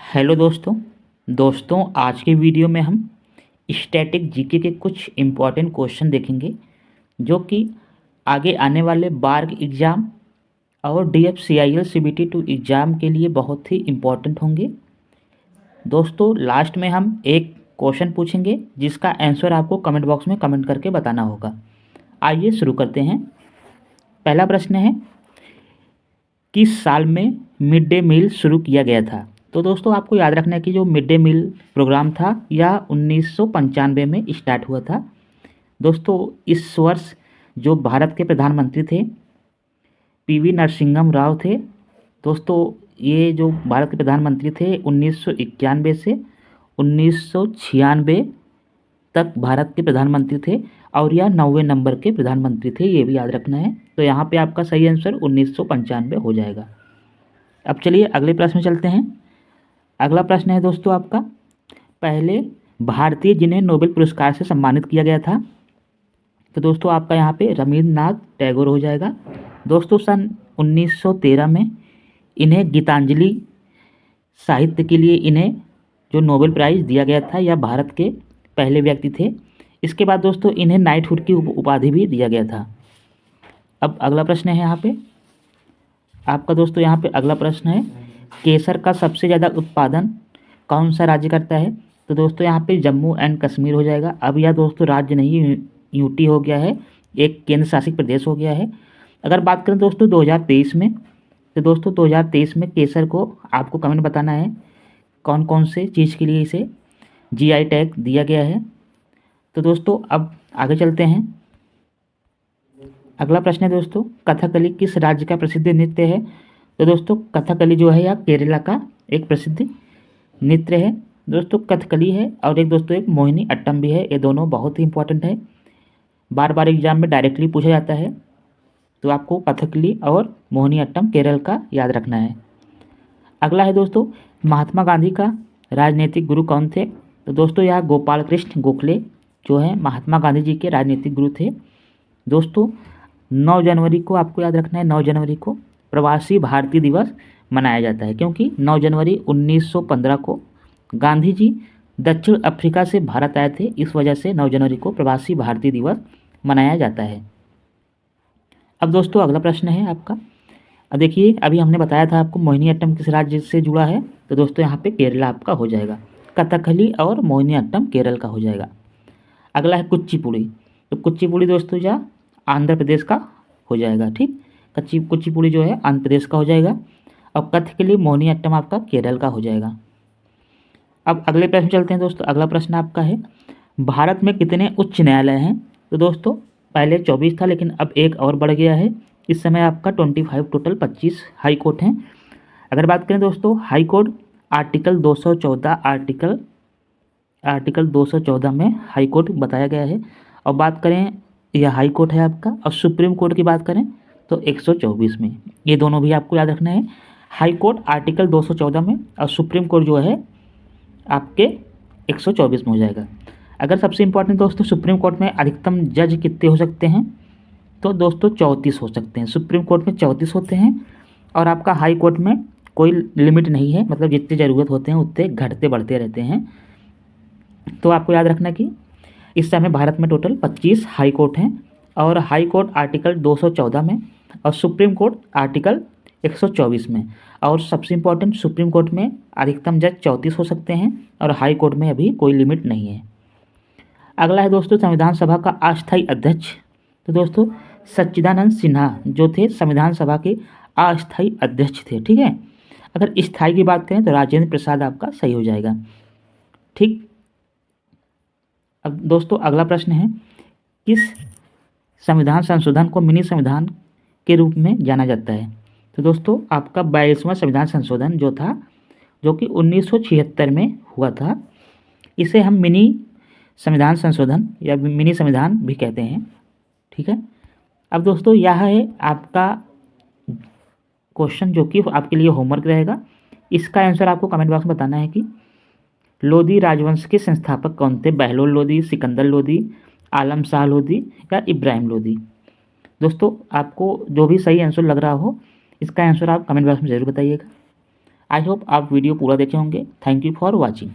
Hello दोस्तों आज के वीडियो में हम स्टैटिक जीके के कुछ इम्पॉर्टेंट क्वेश्चन देखेंगे जो कि आगे आने वाले बार्ग एग्ज़ाम और DFCIL CBT 2 एग्ज़ाम के लिए बहुत ही इम्पॉर्टेंट होंगे। दोस्तों लास्ट में हम एक क्वेश्चन पूछेंगे जिसका आंसर आपको कमेंट बॉक्स में कमेंट करके बताना होगा। आइए शुरू करते हैं। पहला प्रश्न है, किस साल में मिड डे मील शुरू किया गया था? तो दोस्तों आपको याद रखना है कि जो मिड डे मील प्रोग्राम था यह 1995 में स्टार्ट हुआ था। दोस्तों इस वर्ष जो भारत के प्रधानमंत्री थे PV नरसिंहम राव थे। दोस्तों ये जो भारत के प्रधानमंत्री थे 1991 से 1996 तक भारत के प्रधानमंत्री थे और यह 90वें नंबर के प्रधानमंत्री थे, ये भी याद रखना है। तो यहाँ पे आपका सही आंसर 1995 हो जाएगा। अब चलिए अगले प्रश्न में चलते हैं। अगला प्रश्न है दोस्तों आपका, पहले भारतीय जिन्हें नोबेल पुरस्कार से सम्मानित किया गया था? तो दोस्तों आपका यहाँ पे रवींद्रनाथ टैगोर हो जाएगा। दोस्तों सन 1913 में इन्हें गीतांजलि साहित्य के लिए इन्हें जो नोबेल प्राइज़ दिया गया था, यह भारत के पहले व्यक्ति थे। इसके बाद दोस्तों इन्हें नाइटहुड की उपाधि भी दिया गया था। अब अगला प्रश्न है यहाँ पे आपका दोस्तों, यहाँ पे अगला प्रश्न है, केसर का सबसे ज़्यादा उत्पादन कौन सा राज्य करता है? तो दोस्तों यहाँ पे जम्मू एंड कश्मीर हो जाएगा। अब यह दोस्तों राज्य नहीं, यूटी हो गया है, एक केंद्र शासित प्रदेश हो गया है। अगर बात करें दोस्तों 2023 में, तो दोस्तों 2023 में केसर को आपको कमेंट बताना है कौन कौन से चीज़ के लिए इसे GI टैग दिया गया है। तो दोस्तों अब आगे चलते हैं। अगला प्रश्न है दोस्तों, कथकली किस राज्य का प्रसिद्ध नृत्य है? तो दोस्तों कथकली जो है यह केरला का एक प्रसिद्ध नृत्य है। दोस्तों कथकली है और एक दोस्तों एक मोहिनी अट्टम भी है। ये दोनों बहुत ही इंपॉर्टेंट है, बार बार एग्जाम में डायरेक्टली पूछा जाता है। तो आपको कथकली और मोहिनी अट्टम केरल का याद रखना है। अगला है दोस्तों, महात्मा गांधी का राजनीतिक गुरु कौन थे? तो दोस्तों यह गोपाल कृष्ण गोखले जो है महात्मा गांधी जी के राजनीतिक गुरु थे। दोस्तों 9 जनवरी को आपको याद रखना है, 9 जनवरी को प्रवासी भारतीय दिवस मनाया जाता है, क्योंकि 9 जनवरी 1915 को गांधी जी दक्षिण अफ्रीका से भारत आए थे। इस वजह से 9 जनवरी को प्रवासी भारतीय दिवस मनाया जाता है। अब दोस्तों अगला प्रश्न है आपका, अब देखिए अभी हमने बताया था आपको मोहिनी अट्टम किस राज्य से जुड़ा है? तो दोस्तों यहाँ पे केरला आपका हो जाएगा। कथकली और मोहिनी अट्टम केरल का हो जाएगा। अगला है कुचिपुड़ी। तो कुचिपुड़ी दोस्तों या आंध्र प्रदेश का हो जाएगा, ठीक। कुचिपुड़ी जो है आंध्र प्रदेश का हो जाएगा और कथकली मोहिनी अट्टम आपका केरल का हो जाएगा। अब अगले प्रश्न चलते हैं दोस्तों। अगला प्रश्न आपका है, भारत में कितने उच्च न्यायालय हैं? तो दोस्तों पहले 24 था लेकिन अब एक और बढ़ गया है। इस समय आपका 25 टोटल 25 हाई कोर्ट हैं। अगर बात करें दोस्तों हाई कोर्ट आर्टिकल 214 आर्टिकल 214 में हाई कोर्ट बताया गया है। और बात करें यह हाई कोर्ट है आपका, और सुप्रीम कोर्ट की बात करें तो 124 में। ये दोनों भी आपको याद रखना है, हाई कोर्ट आर्टिकल 214 में और सुप्रीम कोर्ट जो है आपके 124 में हो जाएगा। अगर सबसे इंपॉर्टेंट दोस्तों, सुप्रीम कोर्ट में अधिकतम जज कितने हो सकते हैं? तो दोस्तों 34 हो सकते हैं। सुप्रीम कोर्ट में 34 होते हैं और आपका हाई कोर्ट में कोई लिमिट नहीं है, मतलब जितनी ज़रूरत होते हैं उतने घटते बढ़ते रहते हैं। तो आपको याद रखना कि इस समय भारत में टोटल 25 हाई कोर्ट हैं और हाई कोर्ट आर्टिकल 214 में और सुप्रीम कोर्ट आर्टिकल 124 में। और सबसे इम्पोर्टेंट, सुप्रीम कोर्ट में अधिकतम जज 34 हो सकते हैं और हाई कोर्ट में अभी कोई लिमिट नहीं है। अगला है दोस्तों, संविधान सभा का अस्थायी अध्यक्ष। तो दोस्तों सच्चिदानंद सिन्हा जो थे संविधान सभा के अस्थायी अध्यक्ष थे, ठीक है। अगर स्थायी की बात करें तो राजेंद्र प्रसाद आपका सही हो जाएगा, ठीक। अब दोस्तों अगला प्रश्न है, किस संविधान संशोधन को मिनी संविधान के रूप में जाना जाता है? तो दोस्तों आपका 22वां संविधान संशोधन जो था, जो कि 1976 में हुआ था, इसे हम मिनी संविधान संशोधन या मिनी संविधान भी कहते हैं, ठीक है। अब दोस्तों यह है आपका क्वेश्चन जो कि आपके लिए होमवर्क रहेगा। इसका आंसर आपको कमेंट बॉक्स में बताना है कि लोधी राजवंश के संस्थापक कौन थे? बहलोल लोधी, सिकंदर लोधी, आलम शाह लोधी या इब्राहिम लोधी? दोस्तों आपको जो भी सही आंसर लग रहा हो इसका आंसर आप कमेंट बॉक्स में ज़रूर बताइएगा। आई होप आप वीडियो पूरा देखे होंगे। Thank you for watching.